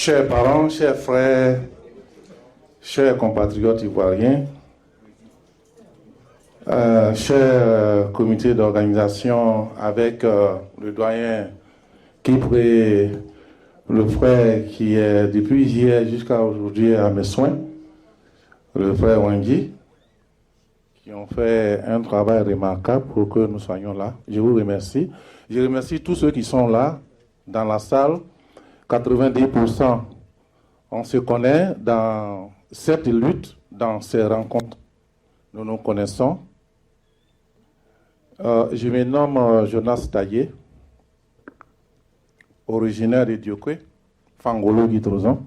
Chers parents, chers frères, chers compatriotes ivoiriens, chers comités d'organisation avec le doyen Kipré, le frère qui est depuis hier jusqu'à aujourd'hui à mes soins, le frère Wangi, qui ont fait un travail remarquable pour que nous soyons là. Je vous remercie. Je remercie tous ceux qui sont là dans la salle. 90%, on se connaît dans cette lutte, dans ces rencontres. Nous nous connaissons. Je me nomme Jonas Taillé, originaire de Diokwe, Fangolo Guitrozon.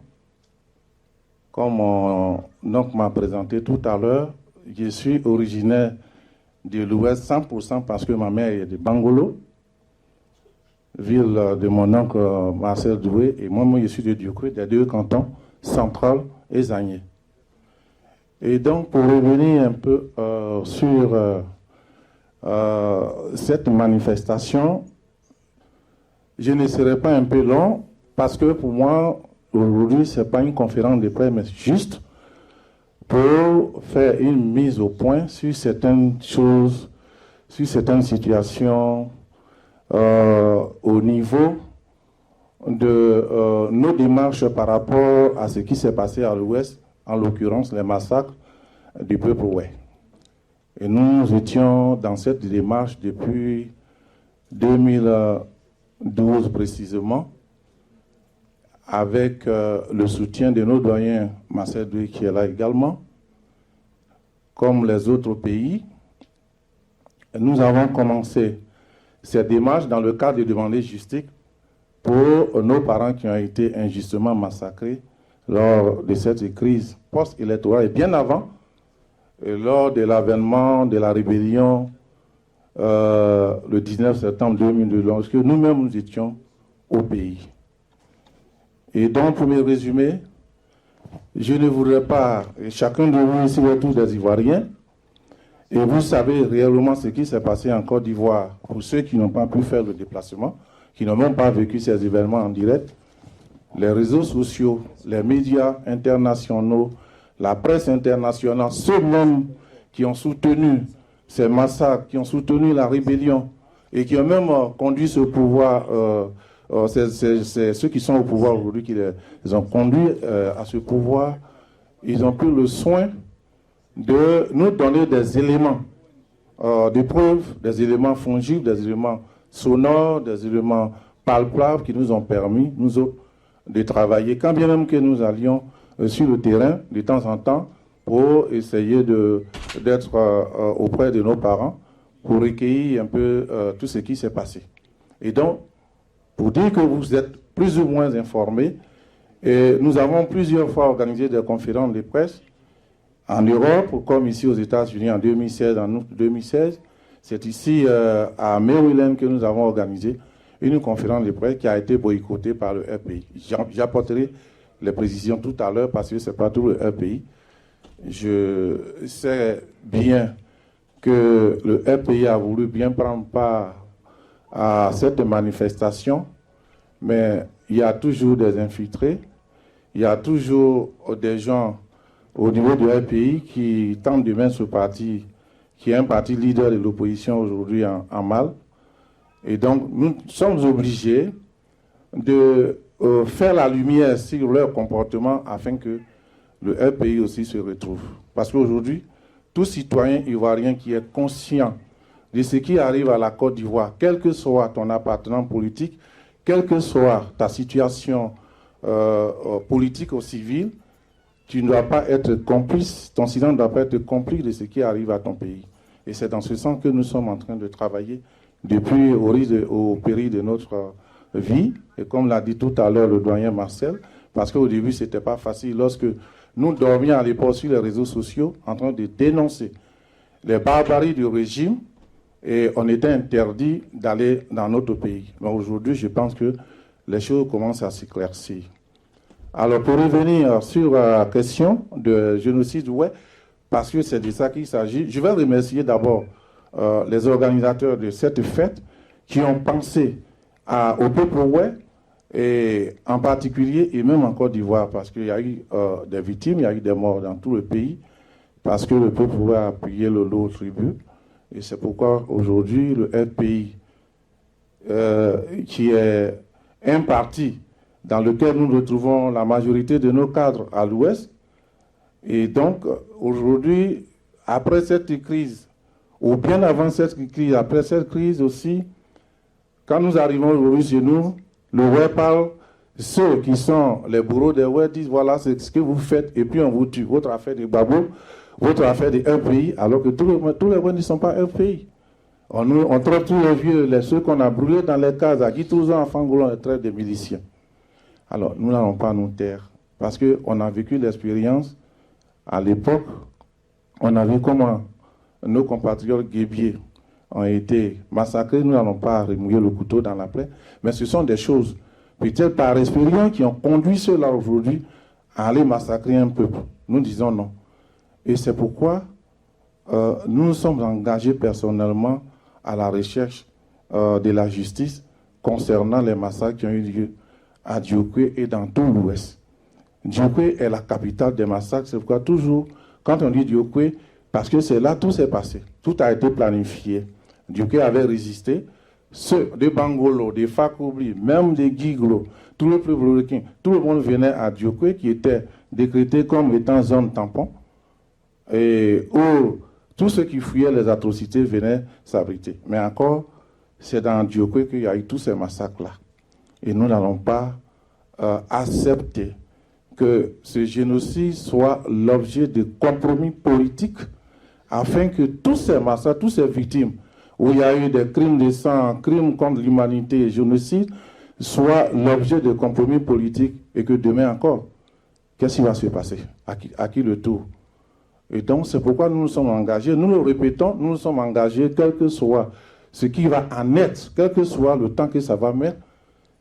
Comme mon oncle m'a présenté tout à l'heure, je suis originaire de l'Ouest 100% parce que ma mère est de Bangolo, ville de mon oncle Marcel Doué, et moi je suis de Diokwe, des deux cantons, Central et Zagné. Et donc, pour revenir un peu sur cette manifestation, je ne serai pas un peu long, parce que pour moi, aujourd'hui, ce n'est pas une conférence de presse, mais juste pour faire une mise au point sur certaines choses, sur certaines situations, au niveau de nos démarches par rapport à ce qui s'est passé à l'Ouest, en l'occurrence les massacres du peuple ouest. Et nous étions dans cette démarche depuis 2012 précisément, avec le soutien de nos doyens, Marcel Doué qui est là également, comme les autres pays. Nous avons commencé cette démarche dans le cadre de demander justice pour nos parents qui ont été injustement massacrés lors de cette crise post-électorale et bien avant, et lors de l'avènement de la rébellion le 19 septembre 2002, lorsque nous-mêmes nous étions au pays. Et donc, pour me résumer, je ne voudrais pas, et chacun de vous ici est tous des Ivoiriens, et vous savez réellement ce qui s'est passé en Côte d'Ivoire pour ceux qui n'ont pas pu faire le déplacement, qui n'ont même pas vécu ces événements en direct. Les réseaux sociaux, les médias internationaux, la presse internationale, ceux mêmes qui ont soutenu ces massacres, qui ont soutenu la rébellion et qui ont même conduit ce pouvoir, c'est ceux qui sont au pouvoir aujourd'hui qui les ont conduits à ce pouvoir, ils ont pris le soin de nous donner des éléments de preuve, des éléments fongibles, des éléments sonores, des éléments palpables qui nous ont permis, nous autres, de travailler, quand bien même que nous allions sur le terrain de temps en temps pour essayer d'être auprès de nos parents pour recueillir un peu tout ce qui s'est passé. Et donc, pour dire que vous êtes plus ou moins informés, et nous avons plusieurs fois organisé des conférences de presse en Europe, comme ici aux États-Unis en 2016, en août 2016. C'est ici à Maryland que nous avons organisé une conférence de presse qui a été boycottée par le RPI. J'apporterai les précisions tout à l'heure parce que ce n'est pas tout le RPI. Je sais bien que le RPI a voulu bien prendre part à cette manifestation, mais il y a toujours des infiltrés, il y a toujours des gens au niveau du RPI qui tentent de mettre ce parti, qui est un parti leader de l'opposition aujourd'hui en mal. Et donc, nous sommes obligés de faire la lumière sur leur comportement afin que le RPI aussi se retrouve. Parce qu'aujourd'hui, tout citoyen ivoirien qui est conscient de ce qui arrive à la Côte d'Ivoire, quel que soit ton appartenance politique, quelle que soit ta situation politique ou civile, tu ne dois pas être complice, ton silence ne doit pas être complice de ce qui arrive à ton pays. Et c'est dans ce sens que nous sommes en train de travailler depuis au péril de notre vie. Et comme l'a dit tout à l'heure le doyen Marcel, parce qu'au début, ce n'était pas facile. Lorsque nous dormions à l'époque sur les réseaux sociaux en train de dénoncer les barbaries du régime, et on était interdit d'aller dans notre pays. Mais aujourd'hui, je pense que les choses commencent à s'éclaircir. Alors, pour revenir sur la question de génocide, ouais, parce que c'est de ça qu'il s'agit, je vais remercier d'abord les organisateurs de cette fête qui ont pensé au peuple ouest et en particulier, et même en Côte d'Ivoire, parce qu'il y a eu des victimes, il y a eu des morts dans tout le pays, parce que le peuple pouvait appuyer le lot tribut. Et c'est pourquoi aujourd'hui, le FPI, qui est un parti dans lequel nous retrouvons la majorité de nos cadres à l'Ouest, et donc aujourd'hui, après cette crise, ou bien avant cette crise, après cette crise aussi, quand nous arrivons aujourd'hui chez nous, le WER parle, ceux qui sont les bourreaux des WER disent voilà c'est ce que vous faites et puis on vous tue. Votre affaire des babos, votre affaire des FPI, alors que tous les WER ne sont pas FPI. On traite tous les vieux, ceux qu'on a brûlés dans les cases, à qui tous les enfants on traite des miliciens. Alors nous n'allons pas nous taire parce qu'on a vécu l'expérience à l'époque, on a vu comment nos compatriotes guébiers ont été massacrés. Nous n'allons pas remouiller le couteau dans la plaie, mais ce sont des choses, peut-être par expérience, qui ont conduit ceux-là aujourd'hui à aller massacrer un peuple. Nous disons non. Et c'est pourquoi nous nous sommes engagés personnellement à la recherche de la justice concernant les massacres qui ont eu lieu à Diokwe et dans tout l'Ouest. Diokwe est la capitale des massacres, c'est pourquoi toujours, quand on dit Diokwe, parce que c'est là tout s'est passé, tout a été planifié. Diokwe avait résisté, ceux de Bangolo, des Fakoubli, même des Giglo, tout le peuple burkinabé, tout le monde venait à Diokwe qui était décrété comme étant zone tampon, et où tous ceux qui fuyaient les atrocités venaient s'abriter. Mais encore, c'est dans Diokwe qu'il y a eu tous ces massacres-là. Et nous n'allons pas accepter que ce génocide soit l'objet de compromis politiques afin que tous ces massacres, toutes ces victimes, où il y a eu des crimes de sang, crimes contre l'humanité et génocide, soient l'objet de compromis politiques et que demain encore, qu'est-ce qui va se passer? À qui le tour? Et donc, c'est pourquoi nous nous sommes engagés, nous le répétons, nous nous sommes engagés, quel que soit ce qui va en être, quel que soit le temps que ça va mettre,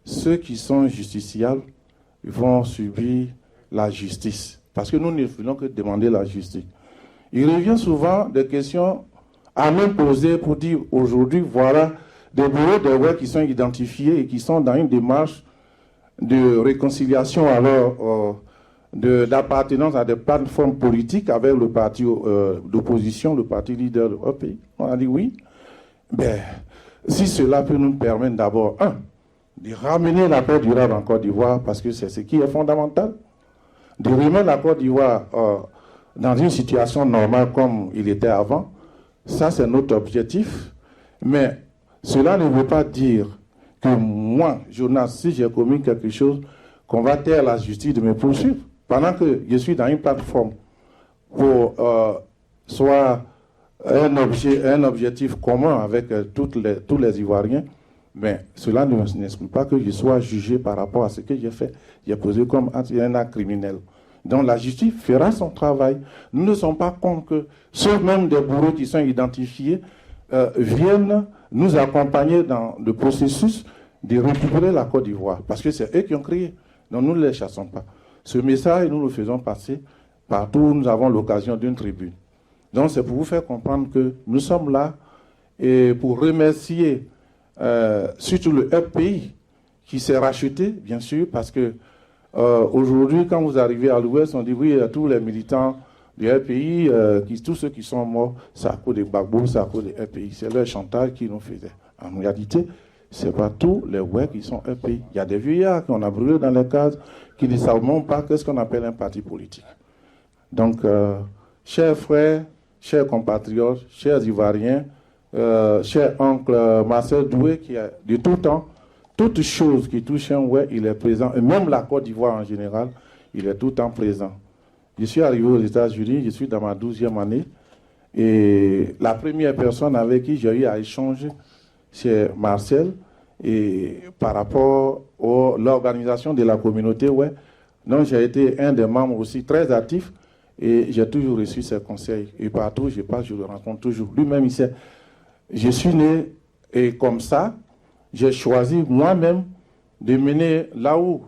ceux qui sont justiciables vont subir la justice. Parce que nous ne voulons que demander la justice. Il revient souvent des questions à nous poser pour dire aujourd'hui, voilà des bureaux de web qui sont identifiés et qui sont dans une démarche de réconciliation alors d'appartenance à des plateformes politiques avec le parti d'opposition, le parti leader de notre pays. On a dit oui. Ben, si cela peut nous permettre d'abord, de ramener la paix durable en Côte d'Ivoire, parce que c'est ce qui est fondamental, de remettre la Côte d'Ivoire dans une situation normale comme il était avant, ça c'est notre objectif. Mais cela ne veut pas dire que moi, Jonas, si j'ai commis quelque chose, qu'on va taire la justice de me poursuivre. Pendant que je suis dans une plateforme pour soit un objectif commun avec tous les Ivoiriens, mais cela n'exclut pas que je sois jugé par rapport à ce que j'ai fait. J'ai posé comme un acte criminel. Donc la justice fera son travail. Nous ne sommes pas contre que ceux même des bourreaux qui sont identifiés viennent nous accompagner dans le processus de récupérer la Côte d'Ivoire. Parce que c'est eux qui ont créé. Donc nous ne les chassons pas. Ce message, nous le faisons passer partout où nous avons l'occasion d'une tribune. Donc c'est pour vous faire comprendre que nous sommes là et pour remercier surtout le FPI qui s'est racheté, bien sûr, parce que aujourd'hui, quand vous arrivez à l'Ouest, on dit oui, tous les militants du FPI, tous ceux qui sont morts, c'est à cause des Gbagbo, c'est à cause des FPI. C'est leur chantage qui nous faisait. En réalité, ce n'est pas tous les WER qui sont FPI. Il y a des vieillards qu'on a brûlés dans les cases qui ne savent même pas qu'est-ce qu'on appelle un parti politique. Donc, chers frères, chers compatriotes, chers Ivoiriens, cher oncle Marcel Doué, qui a de tout temps, toute chose qui touche un WER, il est présent. Et même la Côte d'Ivoire en général, il est tout le temps présent. Je suis arrivé aux États-Unis, je suis dans ma 12e année. Et la première personne avec qui j'ai eu à échanger, c'est Marcel. Et par rapport à l'organisation de la communauté WER, donc j'ai été un des membres aussi très actifs. Et j'ai toujours reçu ses conseils. Et partout où je passe, je le rencontre toujours. Lui-même, il sait. Je suis né et comme ça, j'ai choisi moi-même de mener là où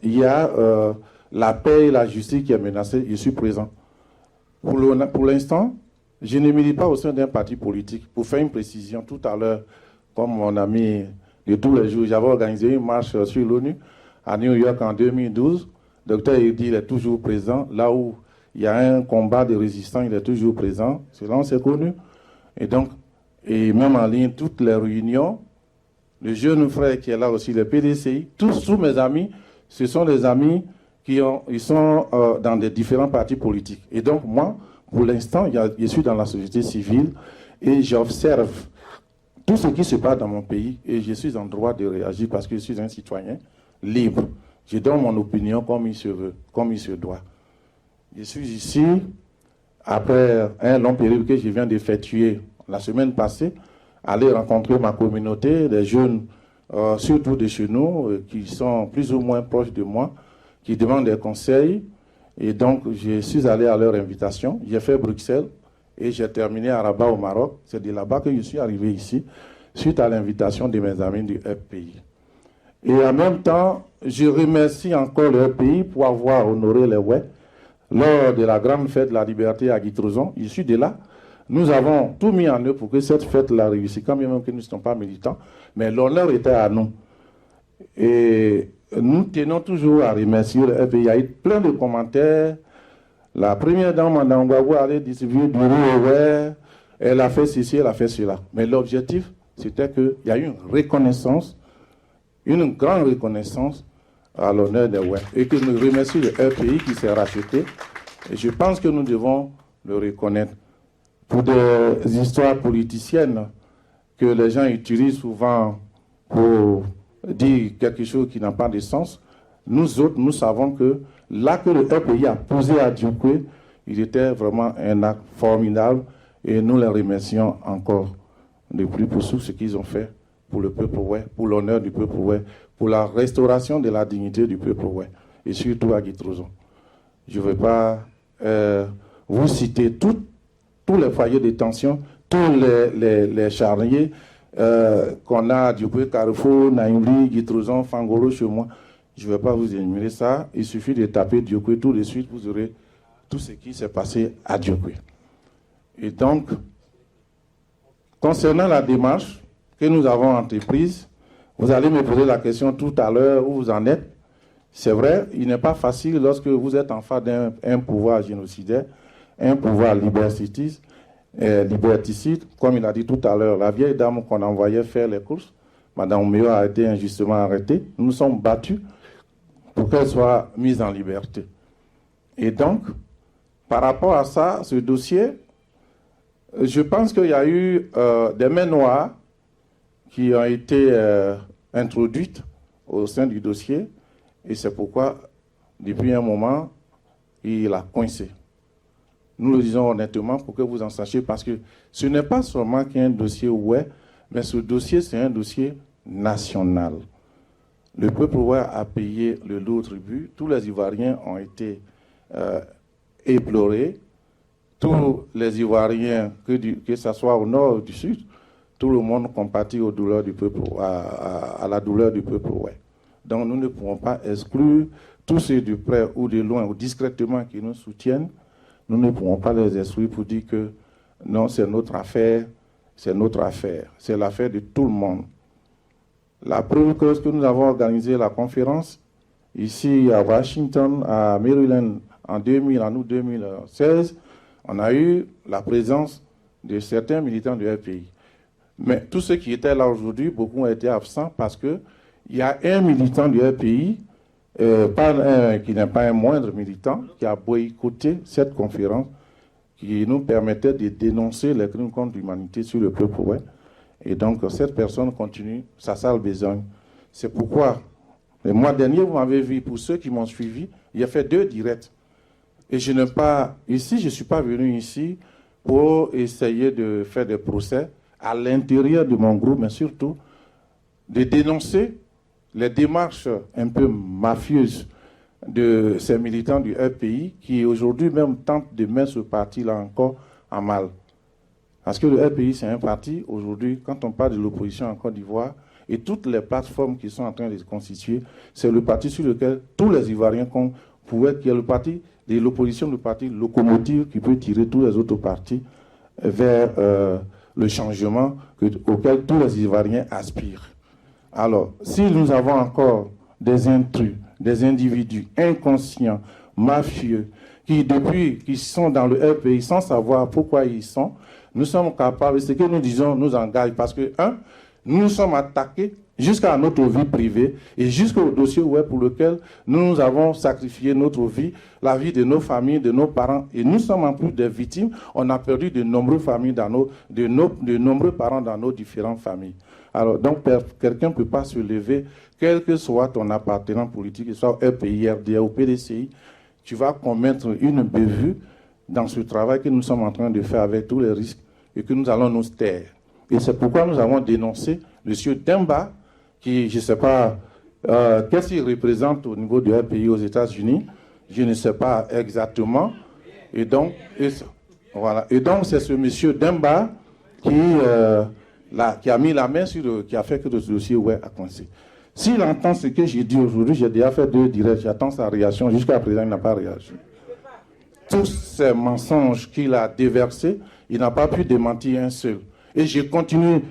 il y a la paix et la justice qui est menacée. Je suis présent. Pour l'instant, je ne milite pas au sein d'un parti politique. Pour faire une précision, tout à l'heure, comme mon ami de tous les jours. J'avais organisé une marche sur l'ONU à New York en 2012. Le docteur Eddy, il est toujours présent. Là où il y a un combat de résistants, il est toujours présent. C'est là on s'est connu. Et donc, et même en ligne, toutes les réunions, le jeune frère qui est là aussi, le PDCI, tous mes amis, ce sont des amis ils sont dans des différents partis politiques. Et donc, moi, pour l'instant, je suis dans la société civile et j'observe tout ce qui se passe dans mon pays et je suis en droit de réagir parce que je suis un citoyen libre. Je donne mon opinion comme il se veut, comme il se doit. Je suis ici après un long périple que je viens d'effectuer la semaine passée, aller rencontrer ma communauté, des jeunes, surtout de chez nous, qui sont plus ou moins proches de moi, qui demandent des conseils. Et donc, je suis allé à leur invitation. J'ai fait Bruxelles et j'ai terminé à Rabat au Maroc. C'est de là-bas que je suis arrivé ici, suite à l'invitation de mes amis du FPI. Et en même temps, je remercie encore le FPI pour avoir honoré les Ouè lors de la grande fête de la liberté à Guitrouzon. Je suis de là. Nous avons tout mis en œuvre pour que cette fête-là réussisse, quand même que nous ne sommes pas militants, mais l'honneur était à nous. Et nous tenons toujours à remercier le FPI. Il y a eu plein de commentaires. La première dame, Mme Gbagbo, allait distribuer du riz, elle a fait ceci, elle a fait cela. Mais l'objectif, c'était qu'il y a eu une reconnaissance, une grande reconnaissance à l'honneur des Ouè. Et que nous remercions le FPI qui s'est racheté. Et je pense que nous devons le reconnaître. Pour des histoires politiciennes que les gens utilisent souvent pour dire quelque chose qui n'a pas de sens, nous autres, nous savons que là que le FPI a posé à Diokwe, il était vraiment un acte formidable et nous les remercions encore de plus pour tout ce qu'ils ont fait pour le peuple Ouè, pour l'honneur du peuple Ouè, pour la restauration de la dignité du peuple Ouè, et surtout à Guitrouzon. Je ne vais pas vous citer tous les foyers de tension, tous les charniers qu'on a à Diokwe, Carrefour, Naïmli, Guitrouzon, Fangolo, chez moi. Je ne vais pas vous énumérer ça. Il suffit de taper Diokwe tout de suite, vous aurez tout ce qui s'est passé à Diokwe. Et donc, concernant la démarche que nous avons entreprise, vous allez me poser la question tout à l'heure où vous en êtes. C'est vrai, il n'est pas facile lorsque vous êtes en face d'un pouvoir génocidaire, un pouvoir liberticide, comme il a dit tout à l'heure, la vieille dame qu'on envoyait faire les courses, Mme Méo a été injustement arrêtée. Nous nous sommes battus pour qu'elle soit mise en liberté. Et donc, par rapport à ça, ce dossier, je pense qu'il y a eu des mains noires qui ont été introduites au sein du dossier, et c'est pourquoi, depuis un moment, il a coincé. Nous le disons honnêtement pour que vous en sachiez, parce que ce n'est pas seulement qu'un dossier Ouè, mais ce dossier, c'est un dossier national. Le peuple Ouè a payé le lourd tribut, tous les Ivoiriens ont été éplorés, tous les Ivoiriens, que ce soit au nord ou du sud, tout le monde compatit aux douleurs du peuple, à la douleur du peuple Ouè. Donc nous ne pouvons pas exclure tous ceux de près ou de loin ou discrètement qui nous soutiennent. Nous ne pouvons pas les exclure pour dire que non, c'est notre affaire, c'est notre affaire, c'est l'affaire de tout le monde. La preuve que nous avons organisé la conférence ici à Washington, à Maryland, en août 2016, on a eu la présence de certains militants du FPI. Mais tous ceux qui étaient là aujourd'hui, beaucoup ont été absents parce qu'il y a un militant du FPI, qui n'est pas un moindre militant, qui a boycotté cette conférence qui nous permettait de dénoncer les crimes contre l'humanité sur le peuple Ouè. Et donc, cette personne continue sa sale besogne. C'est pourquoi, le mois dernier, vous m'avez vu, pour ceux qui m'ont suivi, j'ai fait 2 directs. Et je ne suis pas venu ici pour essayer de faire des procès à l'intérieur de mon groupe, mais surtout de dénoncer les démarches un peu mafieuses de ces militants du FPI qui aujourd'hui même tentent de mettre ce parti-là encore en mal. Parce que le FPI, c'est un parti, aujourd'hui, quand on parle de l'opposition en Côte d'Ivoire, et toutes les plateformes qui sont en train de se constituer, c'est le parti sur lequel tous les Ivoiriens qui est le parti de l'opposition, le parti locomotive qui peut tirer tous les autres partis vers le changement auquel tous les Ivoiriens aspirent. Alors, si nous avons encore des intrus, des individus inconscients, mafieux, qui sont dans le RPI sans savoir pourquoi ils sont, nous sommes capables, ce que nous disons nous engage, parce que, nous sommes attaqués jusqu'à notre vie privée et jusqu'au dossier web pour lequel nous avons sacrifié notre vie, la vie de nos familles, de nos parents, et nous sommes en plus des victimes. On a perdu de nombreuses familles, de nombreux parents dans nos différentes familles. Alors, donc, quelqu'un ne peut pas se lever, quel que soit ton appartenance politique, que ce soit RPI, RDA ou PDCI, tu vas commettre une bévue dans ce travail que nous sommes en train de faire avec tous les risques et que nous allons nous taire. Et c'est pourquoi nous avons dénoncé M. Demba, qui, je ne sais pas, qu'est-ce qu'il représente au niveau du RPI aux États-Unis, je ne sais pas exactement. Et donc, voilà. Et donc c'est ce M. Demba qui a mis la main sur qui a fait que le dossier a commencé. S'il entend ce que j'ai dit aujourd'hui, j'ai déjà fait 2 directs, j'attends sa réaction. Jusqu'à présent, il n'a pas réagi. Tous ces mensonges qu'il a déversés, il n'a pas pu démentir un seul. Et je continuerai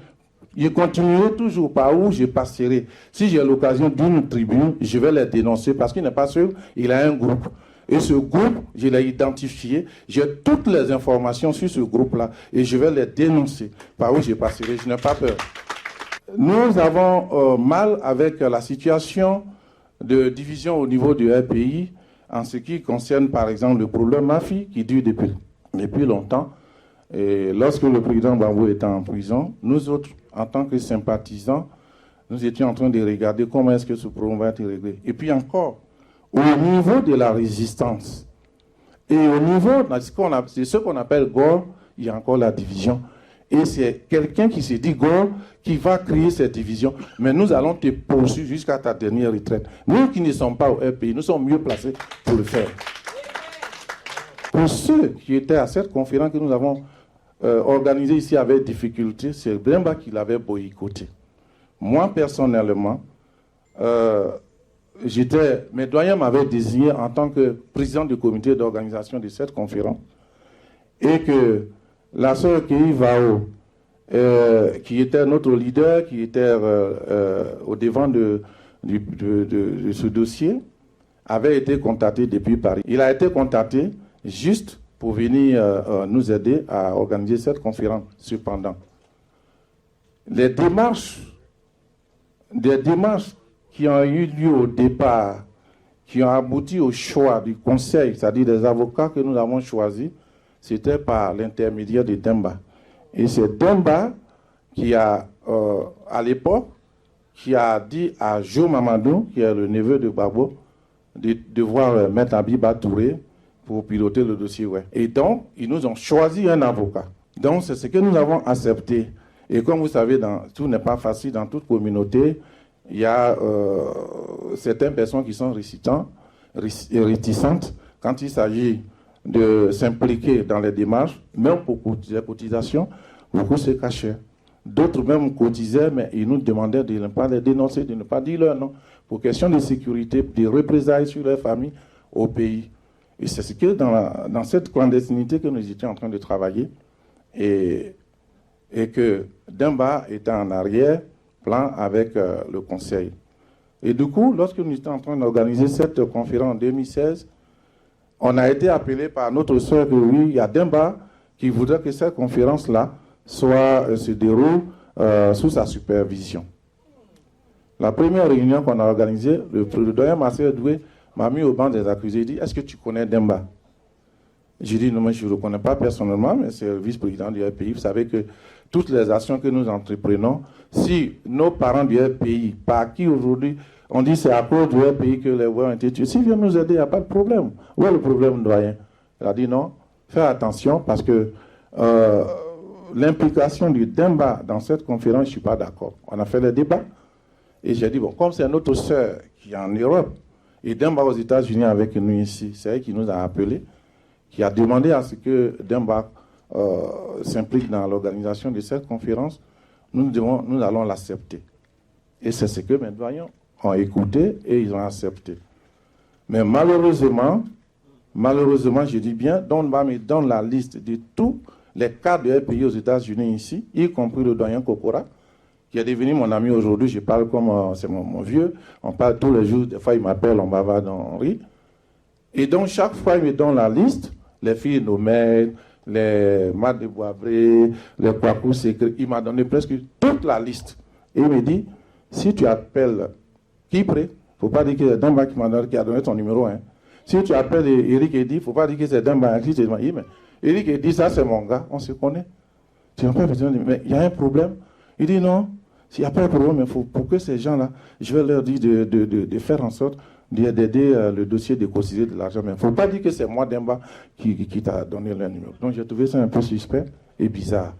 toujours par où je passerai. Si j'ai l'occasion d'une tribune, je vais les dénoncer parce qu'il n'est pas seul, il a un groupe. Et ce groupe, je l'ai identifié, j'ai toutes les informations sur ce groupe-là et je vais les dénoncer par où je passerai, je n'ai pas peur. Nous avons mal avec la situation de division au niveau du RPI en ce qui concerne par exemple le problème mafie qui dure depuis longtemps. Et lorsque le président Gbagbo était en prison, nous autres, en tant que sympathisants, nous étions en train de regarder comment est-ce que ce problème va être réglé. Et puis encore, au niveau de la résistance et au niveau de ce qu'on appelle Gore, il y a encore la division. Et c'est quelqu'un qui se dit Gore qui va créer cette division. Mais nous allons te poursuivre jusqu'à ta dernière retraite. Nous qui ne sommes pas au RPI, nous sommes mieux placés pour le faire. Pour ceux qui étaient à cette conférence que nous avons organisée ici avec difficulté, c'est Demba qui l'avait boycotté. Moi, personnellement, mes doyens m'avaient désigné en tant que président du comité d'organisation de cette conférence et que la sœur Kei Vao, qui était notre leader, qui était au devant de ce dossier, avait été contacté depuis Paris. Il a été contacté juste pour venir nous aider à organiser cette conférence. Cependant, des démarches qui ont eu lieu au départ, qui ont abouti au choix du conseil, c'est-à-dire des avocats que nous avons choisis, c'était par l'intermédiaire de Demba. Et c'est Demba qui a, à l'époque, qui a dit à Jo Mamadou, qui est le neveu de Gbagbo, de devoir mettre Abiba Touré pour piloter le dossier. Ouais. Et donc, ils nous ont choisi un avocat. Donc, c'est ce que nous avons accepté. Et comme vous savez, tout n'est pas facile dans toute communauté. Il y a certaines personnes qui sont réticentes quand il s'agit de s'impliquer dans les démarches, même pour les cotisations, beaucoup se cachaient. D'autres même cotisaient, mais ils nous demandaient de ne pas les dénoncer, de ne pas dire leur nom, pour question de sécurité, de représailles sur leur famille au pays. Et c'est ce que dans cette clandestinité que nous étions en train de travailler, et que Demba était en arrière-plan avec le conseil. Et du coup, lorsque nous étions en train d'organiser cette conférence en 2016, on a été appelé par notre soeur que oui, il y a Demba qui voudrait que cette conférence-là se déroule sous sa supervision. La première réunion qu'on a organisée, le doyen Marcel Doué m'a mis au banc des accusés et dit « Est-ce que tu connais Demba ?» J'ai dit « Non, mais je ne le connais pas personnellement, mais c'est le vice-président du RPI. Vous savez que toutes les actions que nous entreprenons, si nos parents du RPI, par qui aujourd'hui on dit c'est à cause du RPI que les voix ont été tués, s'ils viennent nous aider, il n'y a pas de problème. Où est le problème, doyen? Il a dit non, fais attention parce que l'implication du Demba dans cette conférence, je ne suis pas d'accord. On a fait le débat et j'ai dit, bon, comme c'est notre sœur qui est en Europe et Demba aux États-Unis avec nous ici, c'est elle qui nous a appelés, qui a demandé à ce que Demba s'implique dans l'organisation de cette conférence, nous allons l'accepter. Et c'est ce que mes doyens ont écouté et ils ont accepté. Mais malheureusement, je dis bien, Demba me donne la liste de tous les cas de RPI aux États-Unis ici, y compris le doyen Kokora, qui est devenu mon ami aujourd'hui. Je parle comme c'est mon vieux. On parle tous les jours. Des fois, il m'appelle, on bavarde, on rit. Et donc, chaque fois, il me donne la liste. Les filles nommées, les Mat de Boisbré, les Kwaku Secret. Il m'a donné presque toute la liste. Et il me dit, si tu appelles Kipré, il ne faut pas dire que c'est Damba qui a donné ton numéro 1. Si tu appelles Eric Eddy, il ne faut pas dire que c'est Damba qui t'a dit, mais Eric Eddy, ça c'est mon gars, on se connaît. Tu n'as pas besoin de dire, mais il y a un problème. Il dit non, s'il n'y a pas de problème, il faut pour que ces gens-là, je vais leur dire de faire en sorte d'aider le dossier de considérer de l'argent. Mais il ne faut pas dire que c'est moi, Demba, qui t'a donné le numéro. Donc j'ai trouvé ça un peu suspect et bizarre.